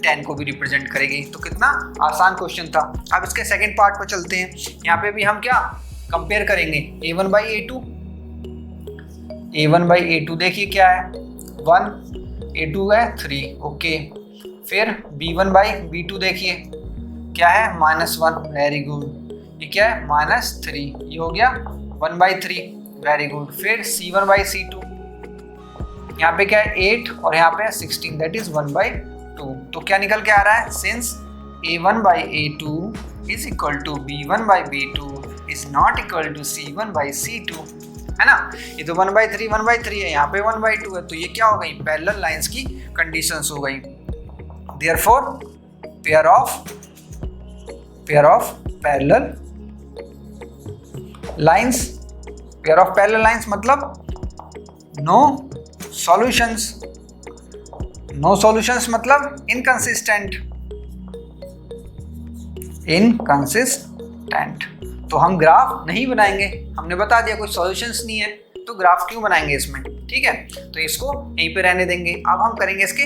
10 को भी रिप्रेजेंट करेगी। तो कितना आसान क्वेश्चन था। अब इसके सेकंड पार्ट पर चलते हैं। यहाँ पे भी हम क्या कंपेयर करेंगे, a1/a2 देखिए क्या है 1, a2 है 3, ओके। फिर b1/b2 देखिए क्या है -1, वेरी गुड। ये क्या है -3, ये हो गया 1/3, वेरी गुड। फिर c1/c2 यहाँ पे क्या है 8 और यहाँ पे 16, दैट इज 1/2। तो क्या निकल के आ रहा है, since a1/a2 is equal to b1/b2 is not equal to c1/c2, है ना। ये तो 1/3 1/3 है, यहाँ पे 1/2 है, तो ये क्या हो गई, पैरेलल लाइंस की कंडीशंस हो गई। Therefore pair of parallel lines, pair of parallel lines मतलब नो सॉल्यूशंस मतलब इनकंसिस्टेंट। तो हम ग्राफ नहीं बनाएंगे, हमने बता दिया कोई सॉल्यूशंस नहीं है तो ग्राफ क्यों बनाएंगे इसमें, ठीक है। तो इसको यहीं पे रहने देंगे। अब हम करेंगे इसके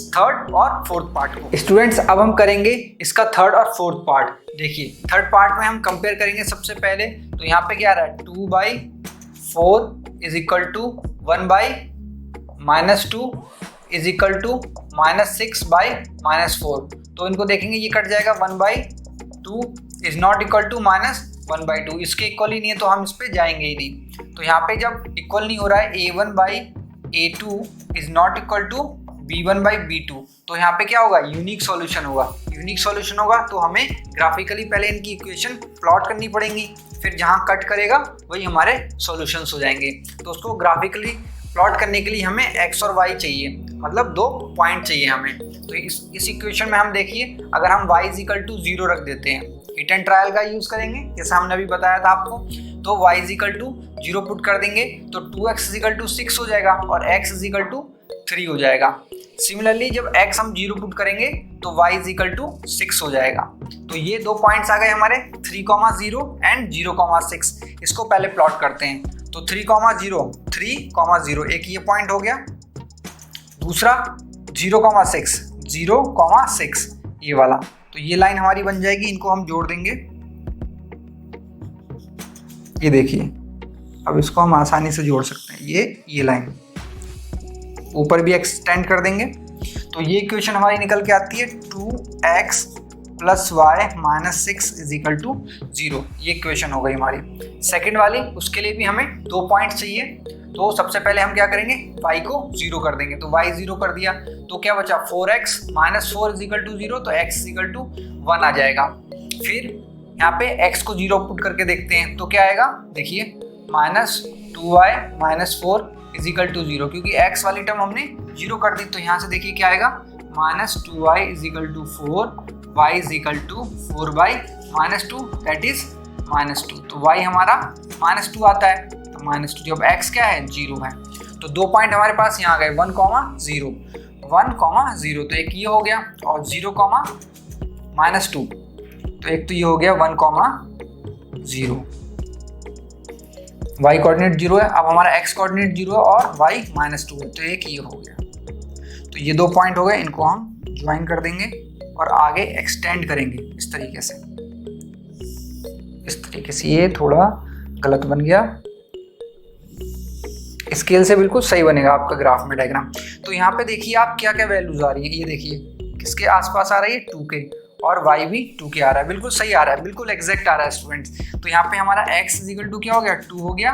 थर्ड और फोर्थ पार्ट को। स्टूडेंट्स अब हम करेंगे इसका थर्ड और फोर्थ पार्ट। देखिए थर्ड पार्ट में हम कंपेयर करेंगे सबसे पहले, तो यहाँ पे क्या आ रहा है 2/4 is equal to 1/-2 is equal to -6/-4। तो इनको देखेंगे ये कट जाएगा, 1/2 इज नॉट इक्वल टू -1/2, इसके इक्वल ही नहीं है तो हम इस पे जाएंगे ही नहीं। तो यहाँ पे जब इक्वल नहीं हो रहा है A1/A2 is not equal to B1/B2, तो यहाँ पे क्या होगा, यूनिक सॉल्यूशन होगा। तो हमें ग्राफिकली पहले इनकी इक्वेशन प्लॉट करनी पड़ेंगी, फिर जहाँ कट करेगा वही हमारे सॉल्यूशंस हो जाएंगे। तो उसको ग्राफिकली प्लॉट करने के लिए हमें x और y चाहिए, मतलब 2 पॉइंट चाहिए हमें। तो इस इक्वेशन में हम देखिए, अगर हम y = 0 रख देते हैं, हिट एंड ट्रायल का यूज करेंगे जैसा हमने अभी बताया था आपको, तो y = 0 पुट कर देंगे तो 2x = 6 हो जाएगा और x = 3 हो जाएगा। सिमिलरली जब x हम 0 पुट करेंगे तो y = 6 हो जाएगा। तो ये 2 पॉइंट्स आ गए हमारे 3,0 एंड 0,6। इसको पहले प्लॉट करते हैं। तो 3,0 एक ये पॉइंट हो गया, दूसरा 0,6 ये वाला, तो ये लाइन हमारी बन जाएगी। इनको हम जोड़ देंगे, ये देखिए, अब इसको हम आसानी से जोड़ सकते हैं। ये लाइन ऊपर भी एक्सटेंड कर देंगे, तो ये इक्वेशन हमारी निकल के आती है 2x + y - 6 = 0। ये इक्वेशन हो गई हमारी। सेकंड वाली, उसके लिए भी हमें 2 पॉइंट चाहिए। तो सबसे पहले हम क्या करेंगे, y को 0 कर देंगे, तो y 0 कर दिया तो क्या बचा, 4x - 4 = 0, तो x = 1 आ जाएगा। फिर यहाँ पे x को 0 पुट करके देखते हैं तो क्या आएगा, देखिए -2y - 4 = 0, क्योंकि x वाली टर्म हमने 0 कर दी। तो यहाँ से देखिए क्या आएगा, -2y = 4, y = 4/-2 दैट इज -2। तो y हमारा -2 आता है, तो -2 जब x क्या है, 0 है। तो 2 पॉइंट हमारे पास यहाँ आ गए, 1,0 तो एक ये हो गया, और 0,-2, तो एक तो ये हो गया 1,0। y कोऑर्डिनेट 0 है, अब हमारा x कोऑर्डिनेट 0 है और y -2 है, तो एक ये हो गया। तो ये 2 पॉइंट हो गए, इनको हम ज्वाइन कर देंगे और आगे एक्सटेंड करेंगे इस तरीके से। ये थोड़ा गलत बन गया, स्केल से बिल्कुल सही बनेगा आपका ग्राफ में डायग्राम। तो यहाँ पे देखिए आप क्या क्या वैल्यूज आ रही है, ये देखिए किसके आसपास आ रही है, 2 के, और y भी 2 के आ रहा है, बिल्कुल सही आ रहा है, बिल्कुल एग्जैक्ट आ रहा है स्टूडेंट्स। तो यहाँ पे हमारा x = क्या हो गया, 2 हो गया,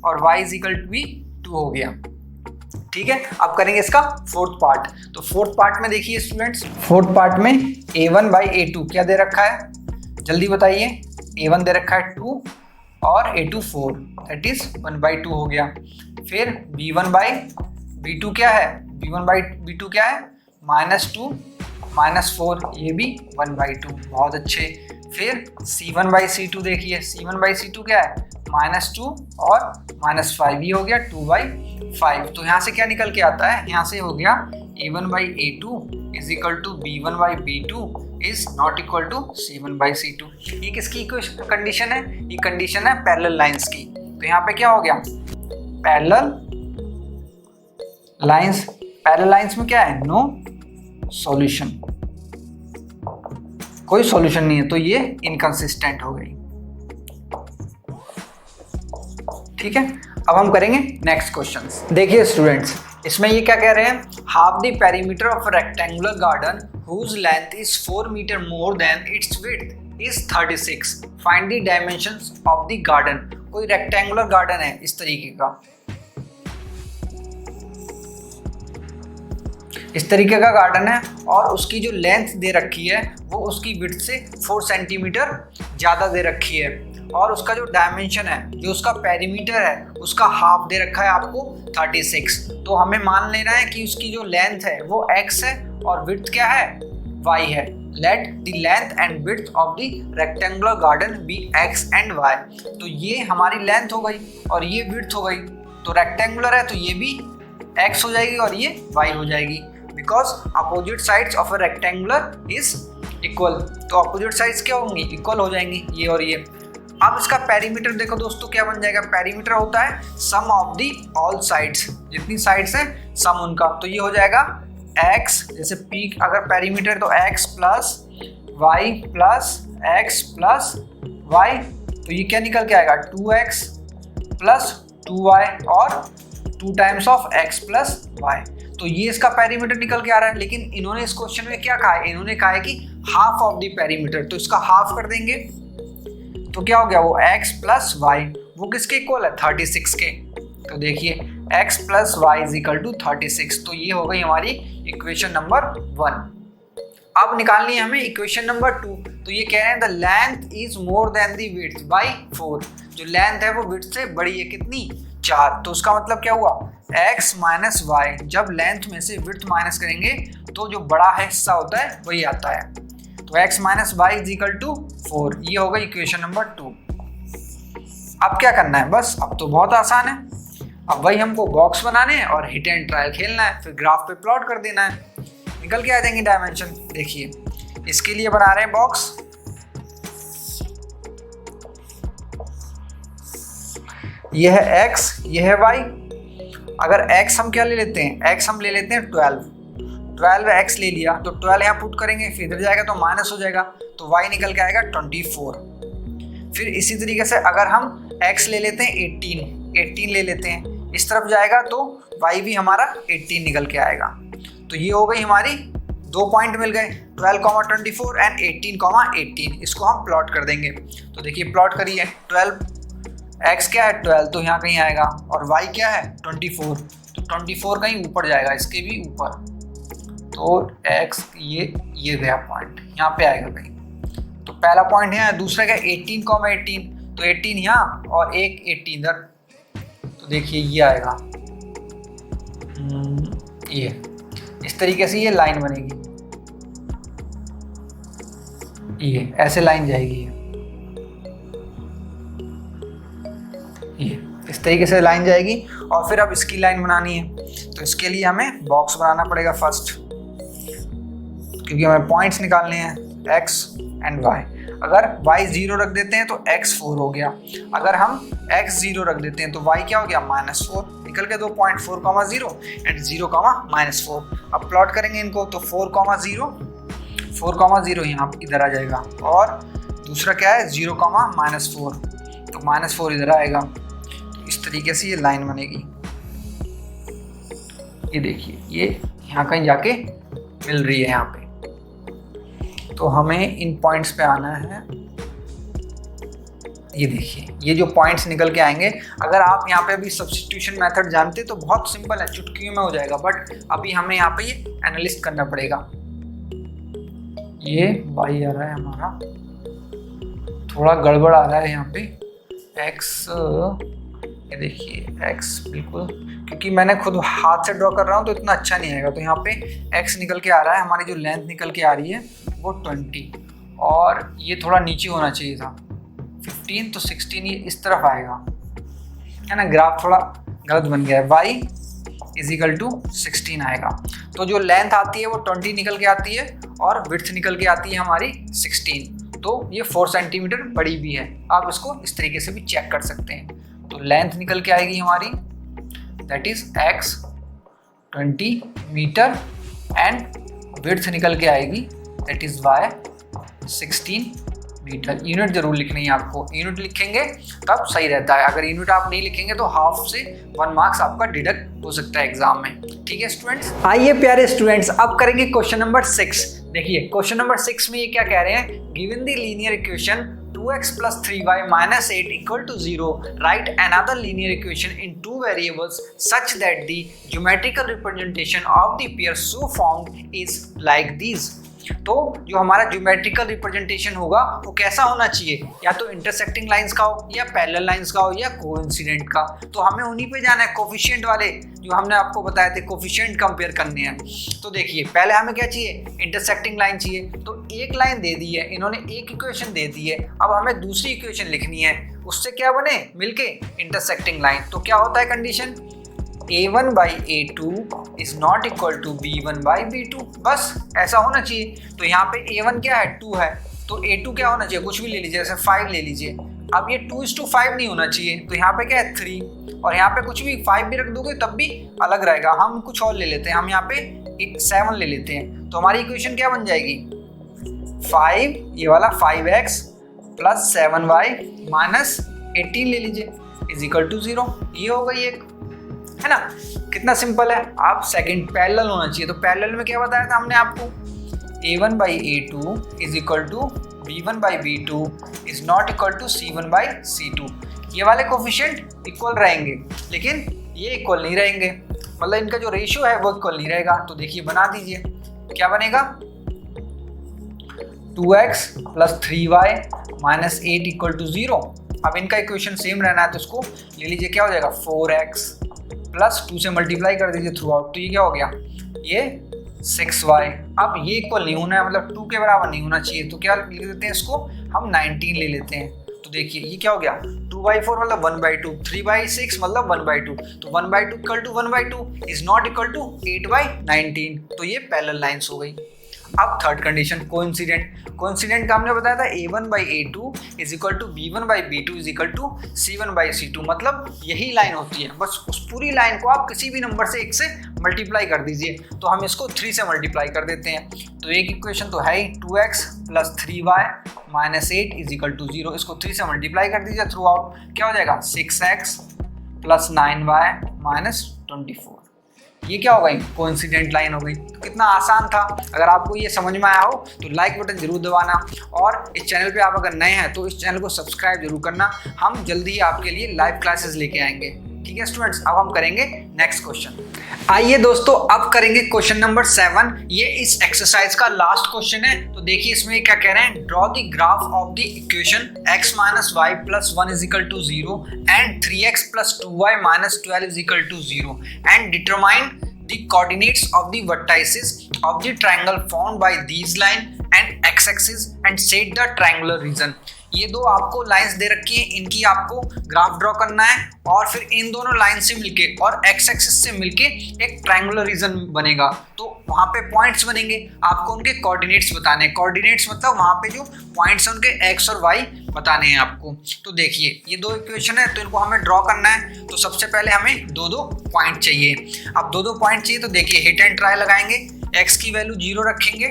और y = भी 2 हो गया। ठीक है, अब करेंगे इसका फोर्थ पार्ट। तो फोर्थ पार्ट में देखिए स्टूडेंट्स, फोर्थ पार्ट में A1/A2 क्या दे रखा है, जल्दी बताइए। A1 दे रखा है 2 और A2 4, दैट इज 1/2 हो गया। फिर B1/B2 क्या है, B1/B2 क्या है, -2 -4, ये भी 1/2, बहुत अच्छे। फिर C1/C2 देखिए, C1/C2 क्या है, -2 और -5, ये हो गया 2/5। तो यहाँ से क्या निकल के आता है, यहाँ से हो गया A1/A2 is equal to B1/B2 is not equal to C1/C2। ये किसकी कंडीशन है, ये कंडीशन है पैरेलल लाइंस की। तो यहाँ पे क्या हो गया, पैरेलल लाइंस में क्या है, नो सॉल्यूशन, कोई सॉल्यूशन नहीं है, तो ये इनकंसिस्टेंट हो गई। ठीक है, अब हम करेंगे नेक्स्ट क्वेश्चंस। देखिए स्टूडेंट्स, इसमें ये क्या कह रहे हैं, half the perimeter of a rectangular garden whose length is 4 metre more than its width is 36, find the dimensions of the garden. कोई रेक्टेंगुलर गार्डन है इस तरीके का, इस तरीके का गार्डन है, और उसकी जो लेंथ दे रखी है वो उसकी विड्थ से 4 सेंटीमीटर ज़्यादा दे रखी है, और उसका जो डायमेंशन है, जो उसका पेरीमीटर है, उसका हाफ दे रखा है आपको 36। तो हमें मान लेना है कि उसकी जो लेंथ है वो x है और विड्थ क्या है, y है। Let the length and width of the rectangular garden be x and y। तो ये हमारी लेंथ हो गई और ये विड्थ हो गई। तो रेक्टेंगुलर है तो ये भी x हो जाएगी और ये y हो जाएगी, because opposite sides of a rectangular is equal. तो अपोजिट साइड्स क्या होंगी, इक्वल हो जाएंगी, ये और ये। अब इसका पेरीमीटर देखो दोस्तों क्या बन जाएगा, पेरीमीटर होता है सम ऑफ दी ऑल साइड्स, जितनी साइड्स हैं सम उनका। तो ये हो जाएगा x, जैसे p अगर पेरीमीटर तो x plus y plus x plus y, तो ये क्या निकल के आएगा 2x प्लस 2y और 2 times of x plus y। तो ये इसका पेरीमीटर निकल के आ रहा है। लेकिन इन्होंने इस क्वेश्चन में क्या कहा है, इन्होंने कहा है कि हाफ ऑफ द पेरीमीटर, तो इसका हाफ कर देंगे तो क्या हो गया, वो x प्लस वाई, वो किसके इक्वल है 36 के। तो देखिए x plus y is equal to 36। तो ये हो गई हमारी इक्वेशन नंबर 1। अब निकालनी है हमें इक्वेशन नंबर 2। तो ये कह रहे हैं the length is more than the width by 4। जो लेंथ है वो विड्थ से बड़ी है, कितनी, 4। तो उसका मतलब क्या हुआ, x माइनस वाई, जब लेंथ में से विड्थ माइनस करेंगे तो जो बड़ा हिस्सा होता है वही आता है। तो x minus Y is equal to 4। ये हो गई इक्वेशन नंबर 2। अब क्या करना है, बस अब तो बहुत आसान है। अब वही हमको बॉक्स बनाने हैं और हिट एंड ट्रायल खेलना है, फिर ग्राफ पे प्लॉट कर देना है, निकल के आ जाएंगे डायमेंशन। देखिए इसके लिए बना रहे हैं बॉक्स। यह है x, यह है y। अगर x हम क्या ले लेते हैं, x हम ले लेते हैं 12 x ले लिया तो 12 यहाँ पुट करेंगे, फिर इधर जाएगा तो माइनस हो जाएगा, तो y निकल के आएगा 24। फिर इसी तरीके से अगर हम x ले लेते हैं 18 ले लेते हैं, इस तरफ जाएगा तो y भी हमारा 18 निकल के आएगा। तो ये हो गई हमारी 2 पॉइंट मिल गए, 12,24 एंड 18,18। इसको हम प्लॉट कर देंगे। तो देखिए प्लॉट करिए, 12 x क्या है 12, तो यहाँ कहीं आएगा, और y क्या है 24, तो 24 कहीं ऊपर जाएगा, इसके भी ऊपर। तो x ये गया पॉइंट, यहाँ पे आएगा कहीं। तो पहला पॉइंट है, दूसरा क्या 18,18, तो 18 यहाँ और एक 18 इधर। तो देखिए ये आएगा, ये इस तरीके से ये लाइन बनेगी, ये ऐसे लाइन जाएगी, ये इस तरीके से लाइन जाएगी। और फिर अब इसकी लाइन बनानी है, तो इसके लिए हमें बॉक्स बनाना पड़ेगा फर्स्ट, क्योंकि हमें पॉइंट्स निकालने हैं x एंड y। अगर y 0 रख देते हैं तो x 4 हो गया, अगर हम x 0 रख देते हैं तो y क्या हो गया -4। निकल के 2 पॉइंट 4,0 एंड 0,-4। अब प्लॉट करेंगे इनको, तो 4,0 यहाँ इधर आ जाएगा, और दूसरा क्या है 0,-4, तो -4 इधर आएगा। तो इस तरीके से ये लाइन बनेगी। ये देखिए ये यहाँ कहीं जाके मिल रही है यहाँ पे। तो हमें इन पॉइंट्स पे आना है। ये देखिए ये जो पॉइंट्स निकल के आएंगे, अगर आप यहाँ पे अभी सब्स्टिट्यूशन मेथड जानते तो बहुत सिंपल है, चुटकियों में हो जाएगा, बट अभी हमें यहाँ पे ये एनालिस्ट करना पड़ेगा। ये y आ रहा है हमारा, थोड़ा गड़बड़ आ रहा है यहाँ पे x, ये देखिए x बिल्कुल, क्योंकि मैंने खुद हाथ से ड्रॉ कर रहा हूँ तो इतना अच्छा नहीं आएगा। तो यहाँ पे x निकल के आ रहा है, हमारी जो लेंथ निकल के आ रही है वो 20, और ये थोड़ा नीचे होना चाहिए था 15, तो 16 ये इस तरफ आएगा, है ना। ग्राफ थोड़ा गलत बन गया है, y इज इक्वल टू 16 आएगा। तो जो लेंथ आती है वो 20 निकल के आती है और विड्थ निकल के आती है हमारी 16, तो ये 4 सेंटीमीटर बड़ी भी है। आप इसको इस तरीके से भी चेक कर सकते हैं। तो लेंथ निकल के आएगी हमारी, that is x 20 metre, and width निकल के आएगी, that is y 16 metre. Unit जरूर लिखनी है आपको, यूनिट लिखेंगे तब सही रहता है। अगर यूनिट आप नहीं लिखेंगे तो हाफ से 1 मार्क्स आपका डिडक्ट हो सकता है एग्जाम में। ठीक है स्टूडेंट्स, आइए प्यारे स्टूडेंट्स अब करेंगे क्वेश्चन नंबर 6। देखिए क्वेश्चन नंबर 6 में ये क्या कह रहे हैं, given the linear equation 2x plus 3y minus 8 equal to 0, write another linear equation in 2 variables such that the geometrical representation of the pair so formed is like these। तो जो हमारा ज्योमेट्रिकल रिप्रेजेंटेशन होगा वो कैसा होना चाहिए, या तो इंटरसेक्टिंग लाइंस का हो, या पैरेलल लाइंस का हो, या कोइंसिडेंट का। तो हमें उन्हीं पे जाना है, कोफिशिएंट वाले जो हमने आपको बताए थे, कोफिशिएंट कंपेयर करने हैं। तो देखिए पहले हमें क्या चाहिए, इंटरसेक्टिंग लाइन चाहिए। तो एक लाइन दे दी है इन्होंने, एक इक्वेशन दे दी है, अब हमें दूसरी इक्वेशन लिखनी है, उससे क्या बने मिलके इंटरसेक्टिंग लाइन। तो क्या होता है condition, a1 by a2 is not equal to b1 by b2, बस ऐसा होना चाहिए। तो यहाँ पे a1 क्या है, 2 है, तो a2 क्या होना चाहिए, कुछ भी ले लीजिए, जैसे 5 ले लीजिए। अब ये 2:5 नहीं होना चाहिए, तो यहाँ पे क्या है 3, और यहाँ पे कुछ भी 5 भी रख दोगे तब भी अलग रहेगा। हम कुछ और ले लेते हैं, हम यहाँ पे 7 ले लेते हैं। तो हमारी इक्वेशन क्या बन जाएगी, 5, ये वाला 5x प्लस 7y माइनस 18 ले लीजिए इज इक्वल टू 0। ये हो गई एक, है ना, कितना सिंपल है। आप सेकंड पैरेलल होना चाहिए, तो पैरेलल में क्या बताया था हमने आपको, a1 by a2 is equal to b1 by b2 is not equal to c1 by c2। ये वाले कोफिशिएंट इक्वल रहेंगे, लेकिन ये इक्वल नहीं रहेंगे, मतलब इनका जो रेशियो है वो इक्वल नहीं रहेगा। तो देखिए बना दीजिए, क्या बनेगा, 2x plus 3y minus 8 equal to 0। अब इनका इक्वेशन सेम रहना है, तो उसको ले लीजिए, क्या हो जाएगा 4x प्लस 2 से मल्टीप्लाई कर दीजिए थ्रू आउट, तो ये क्या हो गया, ये 6y। अब ये इक्वल नहीं होना है, मतलब 2 के बराबर नहीं होना चाहिए, तो क्या लिख देते हैं इसको हम 19 ले लेते हैं। तो देखिए ये क्या हो गया, 2/4 मतलब 1/2, 3/6 मतलब 1/2, तो 1/2 equal to 1/2 is not equal to 8/19। तो ये पैरेलल लाइंस हो गई। अब थर्ड कंडीशन, कोइंसिडेंट का हमने बताया था a1 by a2 is equal to b1 by b2 is equal to c1 by c2, मतलब यही लाइन होती है, बस उस पूरी लाइन को आप किसी भी नंबर से 1 से मल्टीप्लाई कर दीजिए। तो हम इसको 3 से मल्टीप्लाई कर देते हैं, तो एक इक्वेशन तो है ही 2x plus 3y minus 8 is equal to 0, इसको 3 से मल्टीप्लाई कर दीजिए थ्रू आउट, क्या हो जाएगा 6x प्लस 9y माइनस 24। ये क्या हो गई, कोइंसिडेंट लाइन हो गई। तो कितना आसान था। अगर आपको ये समझ में आया हो तो लाइक बटन जरूर दबाना, और इस चैनल पे आप अगर नए हैं तो इस चैनल को सब्सक्राइब जरूर करना। हम जल्दी ही आपके लिए लाइव क्लासेस लेके आएंगे। ठीक है स्टूडेंट्स, अब हम करेंगे नेक्स्ट क्वेश्चन। आइए दोस्तों, अब करेंगे क्वेश्चन नंबर 7। ये इस एक्सरसाइज का लास्ट क्वेश्चन है। तो देखिए इसमें क्या कह रहे हैं, draw the graph of the equation x minus y plus 1 is equal to 0 and 3x plus 2y minus 12 is equal to 0 and determine the coordinates of the vertices of the triangle formed by these line and x-axis and set the triangular region। ये दो आपको लाइंस दे रखी हैं, इनकी आपको ग्राफ ड्रॉ करना है, और फिर इन दोनों लाइन से मिलके और एक्स एक्सिस से मिलके एक ट्रायंगुलर रीजन बनेगा। तो वहाँ पे पॉइंट्स बनेंगे, आपको उनके कोऑर्डिनेट्स बताने हैं। कोऑर्डिनेट्स मतलब वहाँ पे जो पॉइंट्स हैं उनके एक्स और वाई बताने हैं आपको। तो देखिए ये दो इक्वेशन है, तो इनको हमें ड्रॉ करना है। तो सबसे पहले हमें दो पॉइंट चाहिए। अब दो पॉइंट चाहिए, तो देखिए हिट एंड ट्राई लगाएंगे, एक्स की वैल्यू 0 रखेंगे,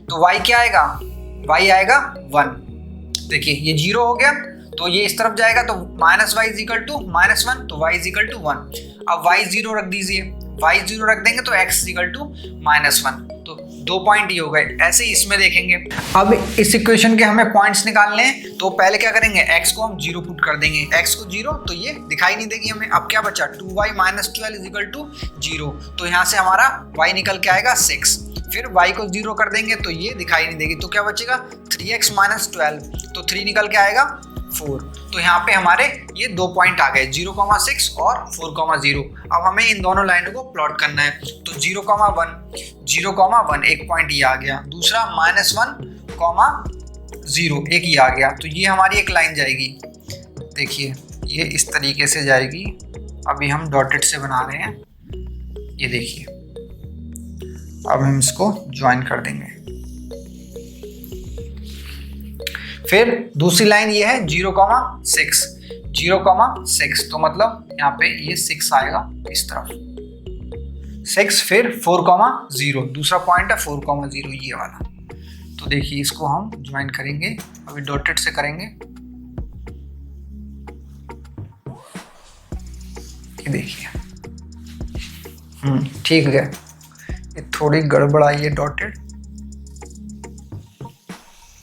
तो वाई क्या आएगा, वाई आएगा 1। देखिए ये 0 हो गया, तो ये इस तरफ जाएगा, तो minus Y is equal to -1, तो वाई इज इक्वल टू 1। अब वाई 0 रख दीजिए, वाई 0 रख देंगे तो एक्स इज इक्वल टू -1, तो 2 पॉइंट ही हो गए। ऐसे ही इसमें देखेंगे। अब इस इक्वेशन के हमें पॉइंट्स निकालने हैं, तो पहले क्या करेंगे, एक्स को हम 0 पुट कर देंगे, एक्स को 0, तो ये दिखाई नहीं देगी हमें। अब क्या बचा, 2y minus 12 is equal to 0, तो यहाँ से हमारा y निकल के आएगा 6। फिर y को 0 कर देंगे तो ये दिखाई नहीं देगी, तो क्या बचेगा 3x माइनस 12, तो 3 निकल के आएगा 4। तो यहाँ पे हमारे ये 2 पॉइंट आ गए, 0,6 और 4,0। अब हमें इन दोनों लाइनों को प्लॉट करना है। तो 0,1 एक पॉइंट ये आ गया, दूसरा -1,0 एक ये आ गया, तो ये हमारी एक लाइन जाएगी। देखिए ये इस तरीके से जाएगी। अभी हम डॉटेड से बना रहे हैं, ये देखिए। अब हम इसको ज्वाइन कर देंगे। फिर दूसरी लाइन ये है 0,6, तो मतलब यहाँ पे ये 6 आएगा इस तरफ, 6। फिर 4,0, दूसरा पॉइंट है 4,0 ये वाला। तो देखिए इसको हम ज्वाइन करेंगे, अभी डॉटेड से करेंगे। ये देखिए ठीक है, ये थोड़ी गड़बड़ आई है डॉटेड,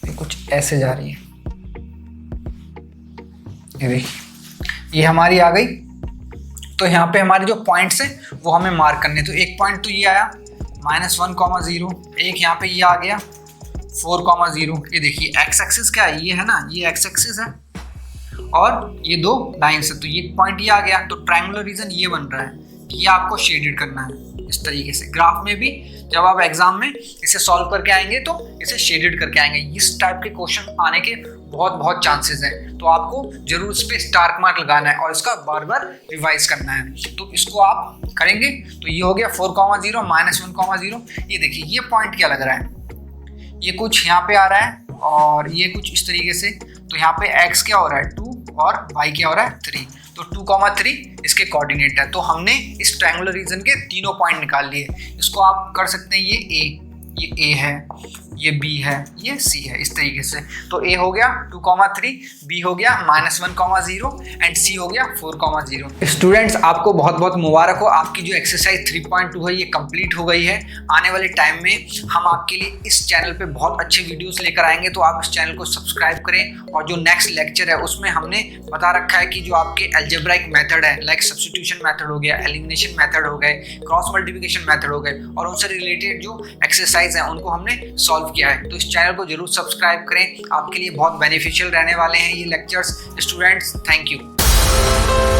ये कुछ ऐसे जा रही है। ये देखिए ये हमारी आ गई। तो यहाँ पे हमारे जो पॉइंट्स हैं वो हमें मार्क करने। तो एक पॉइंट तो ये आया -1,0, एक यहाँ पे ये आ गया 4,0। ये देखिए एक्स एक्सिस क्या है, ये है ना, ये एक्स एक्सिस है और ये दो लाइन्स है, तो ये पॉइंट ये आ गया। तो ट्रायंगुलर रीजन ये बन रहा है कि ये आपको शेडेड करना है इस तरीके से। ग्राफ में भी जब आप एग्जाम में इसे सॉल्व करके आएंगे तो इसे शेडेड करके आएंगे। इस टाइप के क्वेश्चन आने के बहुत चांसेस हैं, तो आपको जरूर इस पे स्टार मार्क लगाना है और इसका बार बार रिवाइज करना है। तो इसको आप करेंगे तो ये हो गया 4,0 माइनस 1,0। ये देखिए ये पॉइंट क्या लग रहा है, ये कुछ यहाँ पे आ रहा है और ये कुछ इस तरीके से। तो यहाँ पे x क्या हो रहा है 2 और y क्या हो रहा है 3। तो 2,3 इसके कोऑर्डिनेट है। तो हमने इस ट्रायंगुलर रीजन के तीनों पॉइंट निकाल लिए। इसको आप कर सकते हैं, ये A है, ये B है, ये C है, इस तरीके से। तो A हो गया 2,3, B हो गया -1,0 एंड C हो गया 4,0। स्टूडेंट्स आपको बहुत मुबारक हो, आपकी जो एक्सरसाइज 3.2 है ये कंप्लीट हो गई है। आने वाले टाइम में हम आपके लिए इस चैनल पे बहुत अच्छे वीडियोस लेकर आएंगे, तो आप इस चैनल को सब्सक्राइब करें। और जो नेक्स्ट लेक्चर है उसमें हमने बता रखा है कि जो आपके अलजेब्राइक मेथड है, लाइक सब्स्टिट्यूशन मेथड हो गया, एलिमिनेशन मेथड हो गए, क्रॉस मल्टीप्लिकेशन मेथड हो गए, और उनसे रिलेटेड जो एक्सरसाइज है उनको हमने सॉल्व किया है। तो इस चैनल को जरूर सब्सक्राइब करें, आपके लिए बहुत बेनिफिशियल रहने वाले हैं ये लेक्चर्स। Students thank you.